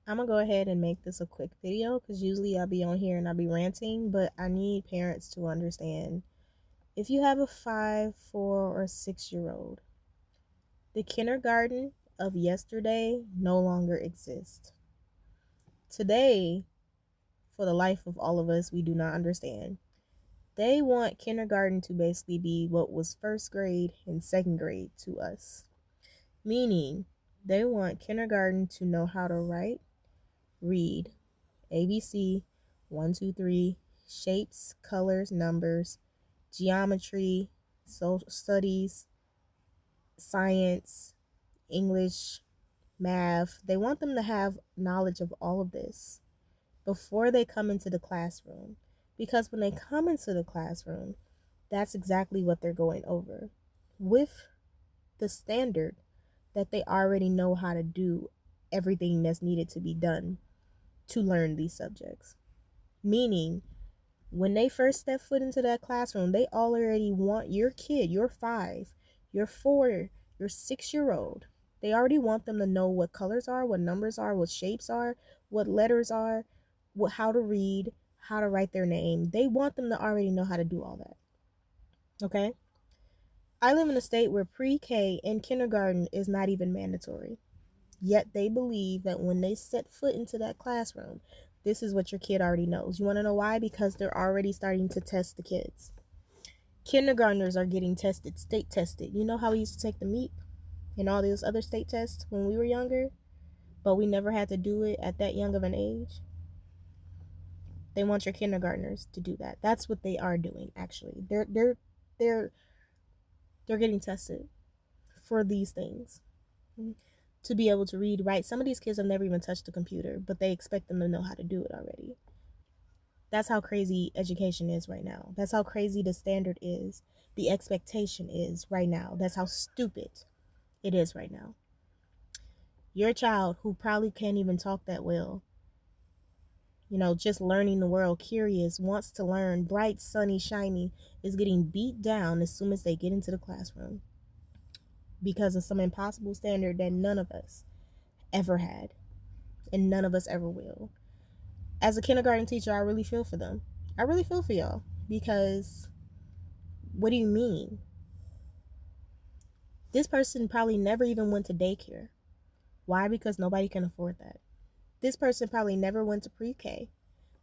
I'm gonna go ahead and make this a quick video because usually I'll be on here and I'll be ranting, but I need parents to understand if you have a 5, 4, or 6 year old, the kindergarten of yesterday no longer exists. Today, for the life of all of us, we do not understand. They want kindergarten to basically be what was first grade and second grade to us, meaning they want kindergarten to know how to write, read, ABC, 1, 2, 3, shapes, colors, numbers, geometry, social studies, science, English, math. They want them to have knowledge of all of this before they come into the classroom. Because when they come into the classroom, that's exactly what they're going over with the standard that they already know how to do everything that's needed to be done to learn these subjects. Meaning, when they first step foot into that classroom, they already want your kid, your 5, your 4, your 6 year old. They already want them to know what colors are, what numbers are, what shapes are, what letters are, how to read, how to write their name. They want them to already know how to do all that. Okay? I live in a state where pre K and kindergarten is not even mandatory. Yet they believe that when they set foot into that classroom, this is what your kid already knows. You want to know why? Because they're already starting to test the kids. Kindergartners are getting tested, state tested. You know how we used to take the MEP and all those other state tests when we were younger, but we never had to do it at that young of an age? They want your kindergartners to do that. That's what they are doing actually. They're they're getting tested for these things. To be able to read, write. Some of these kids have never even touched a computer, but they expect them to know how to do it already. That's how crazy education is right now. That's how crazy the standard is. The expectation is right now. That's how stupid it is right now. Your child, who probably can't even talk that well, just learning the world, curious, wants to learn, bright, sunny, shiny, is getting beat down as soon as they get into the classroom because of some impossible standard that none of us ever had and none of us ever will. As a kindergarten teacher, I really feel for them. I really feel for y'all because what do you mean? This person probably never even went to daycare. Why? Because nobody can afford that. This person probably never went to pre K,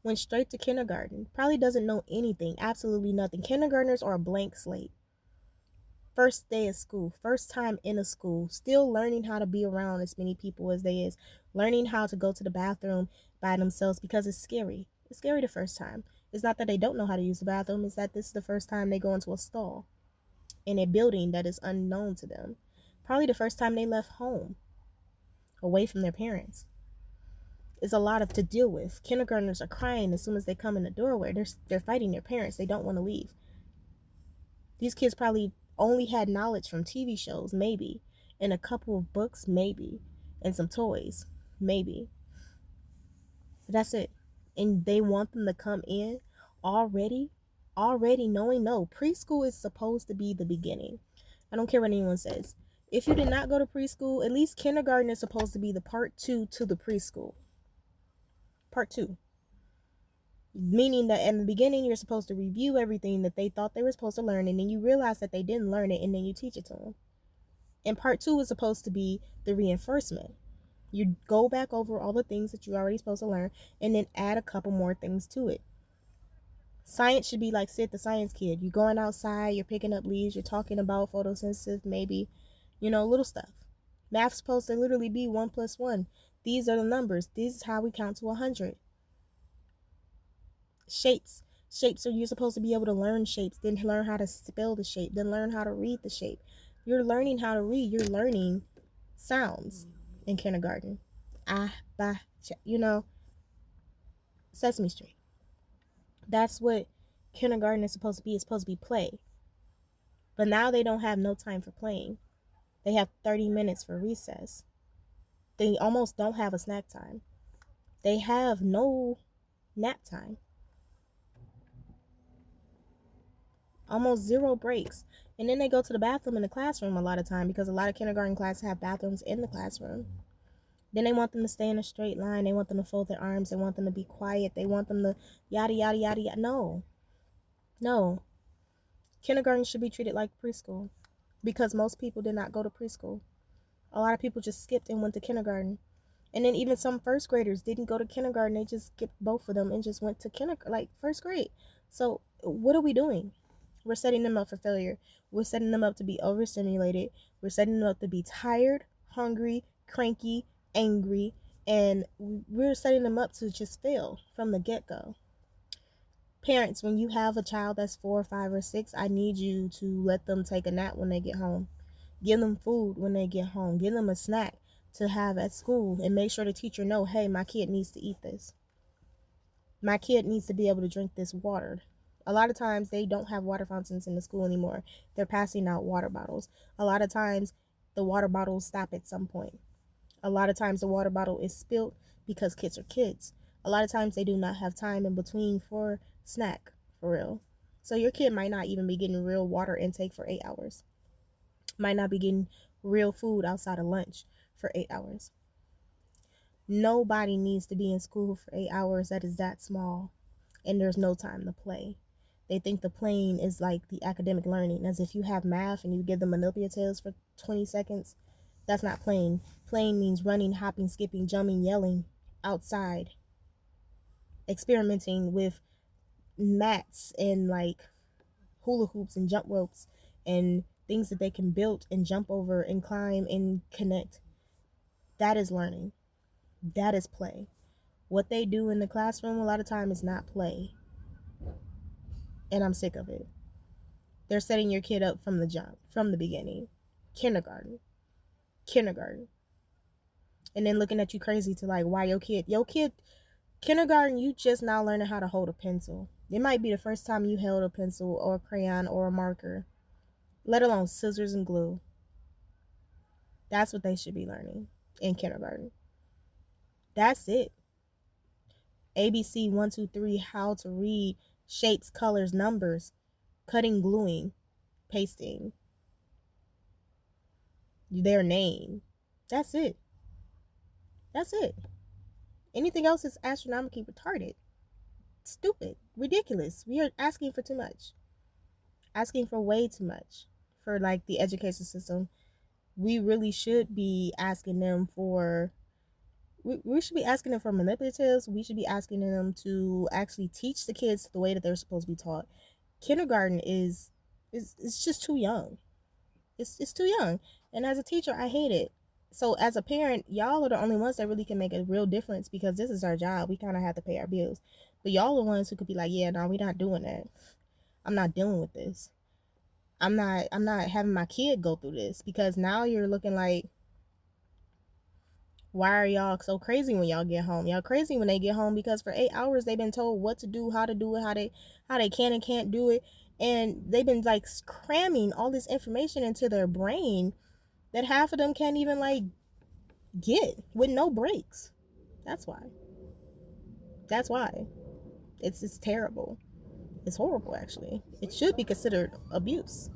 went straight to kindergarten, probably doesn't know anything, absolutely nothing. Kindergartners are a blank slate. First day of school, first time in a school, still learning how to be around as many people as they is, learning how to go to the bathroom by themselves because it's scary. It's scary the first time. It's not that they don't know how to use the bathroom, it's that this is the first time they go into a stall in a building that is unknown to them. Probably the first time they left home, away from their parents. It's a lot of to deal with. Kindergartners are crying as soon as they come in the doorway. They're fighting their parents. They don't want to leave. These kids probably only had knowledge from TV shows, maybe, and a couple of books, maybe, and some toys, maybe. But that's it. And they want them to come in already, already knowing no, preschool is supposed to be the beginning. I don't care what anyone says. If you did not go to preschool, at least kindergarten is supposed to be the part two to the preschool. Part two. Meaning that in the beginning, you're supposed to review everything that they thought they were supposed to learn, and then you realize that they didn't learn it, and then you teach it to them. And part two is supposed to be the reinforcement. You go back over all the things that you're already supposed to learn, and then add a couple more things to it. Science should be like Sid the Science Kid. You're going outside, you're picking up leaves, you're talking about photosynthesis, maybe, little stuff. Math's supposed to literally be 1 plus 1. These are the numbers. This is how we count to 100. Shapes. Shapes are you're supposed to be able to learn shapes, then learn how to spell the shape, then learn how to read the shape. You're learning how to read. You're learning sounds in kindergarten. Ah, ba, cha, Sesame Street. That's what kindergarten is supposed to be. It's supposed to be play. But now they don't have no time for playing. They have 30 minutes for recess. They almost don't have a snack time. They have no nap time. Almost zero breaks. And then they go to the bathroom in the classroom a lot of time because a lot of kindergarten classes have bathrooms in the classroom. Then they want them to stay in a straight line. They want them to fold their arms. They want them to be quiet. They want them to yada, yada, yada, yada. No, no. Kindergarten should be treated like preschool because most people did not go to preschool. A lot of people just skipped and went to kindergarten. And then even some first graders didn't go to kindergarten. They just skipped both of them and just went to like first grade. So what are we doing? We're setting them up for failure. We're setting them up to be overstimulated. We're setting them up to be tired, hungry, cranky, angry, and we're setting them up to just fail from the get-go. Parents, when you have a child that's 4, 5, or 6, I need you to let them take a nap when they get home. Give them food when they get home. Give them a snack to have at school and make sure the teacher know, hey, my kid needs to eat this. My kid needs to be able to drink this water. A lot of times they don't have water fountains in the school anymore. They're passing out water bottles. A lot of times the water bottles stop at some point. A lot of times the water bottle is spilled because kids are kids. A lot of times they do not have time in between for snack, for real. So your kid might not even be getting real water intake for 8 hours. Might not be getting real food outside of lunch for 8 hours. Nobody needs to be in school for 8 hours that is that small and there's no time to play. They think the playing is like the academic learning, as if you have math and you give them manipulatives for 20 seconds. That's not playing. Playing means running, hopping, skipping, jumping, yelling outside, experimenting with mats and like hula hoops and jump ropes and things that they can build and jump over and climb and connect. That is learning. That is play. What they do in the classroom a lot of time is not play. And I'm sick of it. They're setting your kid up from the jump, from the beginning. Kindergarten. Kindergarten. And then looking at you crazy to like, why your kid, kindergarten, you just now learning how to hold a pencil. It might be the first time you held a pencil or a crayon or a marker, let alone scissors and glue. That's what they should be learning in kindergarten. That's it. ABC 1, 2, 3, how to read, shapes, colors, numbers, cutting, gluing, pasting, their name. That's it. That's it. Anything else is astronomically retarded. Stupid. Ridiculous. We are asking for too much. Asking for way too much for like the education system. We really should be asking them for we should be asking them for manipulatives. We should be asking them to actually teach the kids the way that they're supposed to be taught. Kindergarten is it's just too young. It's too young. And as a teacher, I hate it. So as a parent, y'all are the only ones that really can make a real difference because this is our job. We kind of have to pay our bills. But y'all are the ones who could be like, yeah, no, we're not doing that. I'm not dealing with this. I'm not having my kid go through this because now you're looking like, why are y'all so crazy when y'all get home? Y'all crazy when they get home because for 8 hours they've been told what to do, how to do it, how they can and can't do it, and they've been like cramming all this information into their brain that half of them can't even like get with no breaks. That's why. That's why. It's terrible. It's horrible actually. It should be considered abuse.